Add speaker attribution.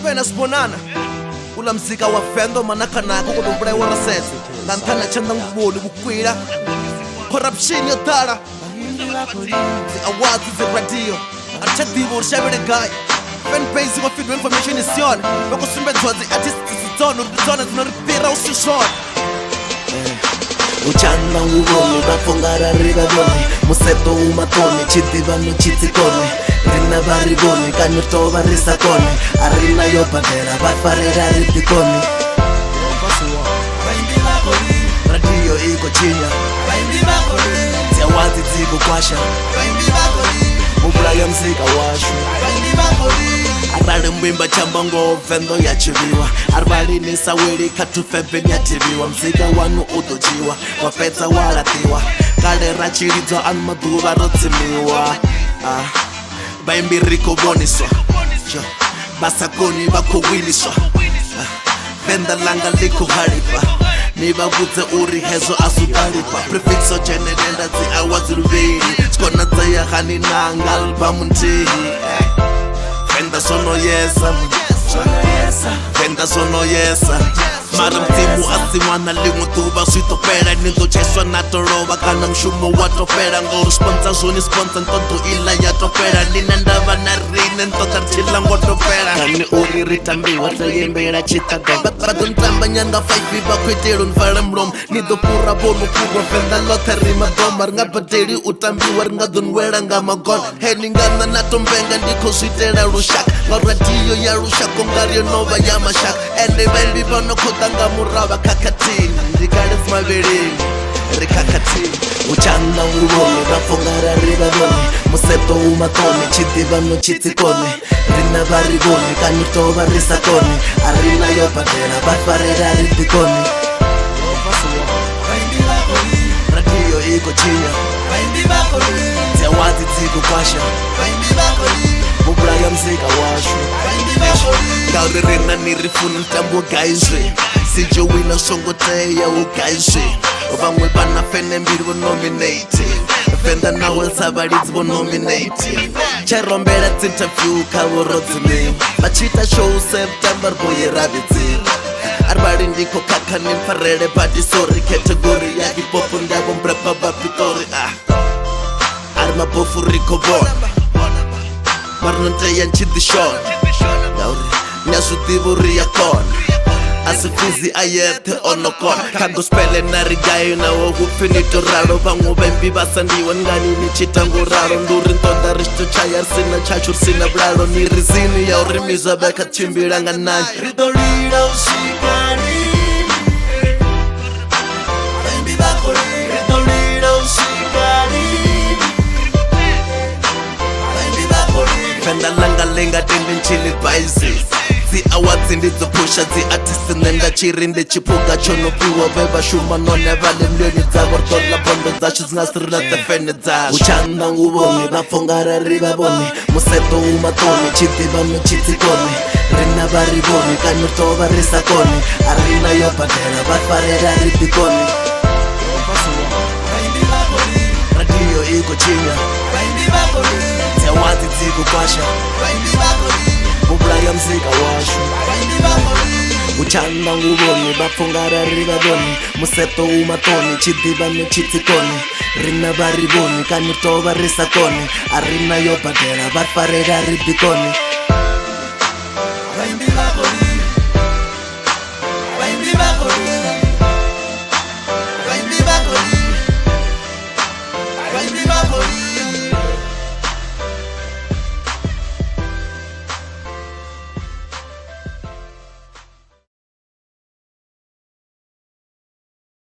Speaker 1: pena sibonana ula mzika wa fendo manakanako kodobule warasethu ngantana chanda nguboli kukwila corruption yodala awards radio achadibo shabele guy fan base wa feed information is yon bakusumbe twazi artists zona zinaripira usishona
Speaker 2: uchanda nguboli bafongara ribaboni museto umatoni chitivano chitsikoni rina variboni kanirtova risakoni arina yobadera bafarera ridikoni radio iko chinya ziawazi dziko kwasha mubula ya mzika washu arali mbimba chambango vendo yachiviwa arbalini sawili katufebeni yativiwa mzika wanu udojiwa wapedza walatiwa kale rachilidzo anu maduva rotsimiwa baimbi rikoboniswa basakoni bakowiniswa venda langa likuharipa nibabudze uri hezo asutaripa prefixo generenda zi awaziruveri skona dzaya hani nanga albamu ntihi venda sono yesa venda sono yesa mara mtimu asimwana limwe tuba switopera nindocheswa natoroba kana mshumo watopera ngoro sponsor zoni sponsor ntoto ila yatopera ninandava na rine ntotarchila ngotopera kani uri ritambiwa tayembera chitaga baduntamba nyanga 5 bakwetelo nvala mlom nidopura bono kurwa venda lotarima bomba ngabadeli utambiwa ngadonwela ngamagon heningana natombenga ndiko switela rushak ngaradio ya rushak ongario nova ya mashak ende baby bono kutanga muraba kakatini ndikale smaberini rikakatini uchanda nguboni bafongara ribaboni museto umatoni chitivano chitsikoni rina variboni kanitova risakoni arina yobadera bafarera ridikoni radio iko chinya ziawazi dziko kwasha mubula ya mzika washu ngauririna nirifuna ntambo gaizwe sijowina songoteya ugaizwe vamwe vana fene mbiri vonominate venda nawe savalidzi vonominate chairombera interview kavorodzine vachita show september boyeravidzira arivali ndiko kakani mfarele padisori category ya hipopu ndavo mbrapa vapitori ari mabofu rikobona marinoteya nchidishona ngauri nyasutivo riyakona asifizi ayete onokona kagospele narigayo nawo kufinito raro vamwe vembi vasandiwa nganini chitango raro nduri ntonda rishito chayarisina chachurisina vulalo ni rizini ya urimiza vekachimbilanga nani ridolira usikani vembi vakoli ridolira usikani vembi vakoli fenda langa lenga tende nchili baisi awards ndizopusha zi-artist nenda chiri ndichipuka chonopiwa vevashuma none vale mlweni dzavo ritola bondo dzacho zingasirila tefene dzacho uchanda nguvoni vafongara rivavoni museto umatoni chitivano chitsikoni rina varivoni kanotova risakoni arina yobadera vafarera ridikoni radio iko chinya ziawazi dziko kwasha mubula ya mzika washu uchanda nguvoni bafongara rivavoni museto umatoni chidivano chitsikoni rina varivoni kanitova risakoni arina yobadera vafarera ridikoni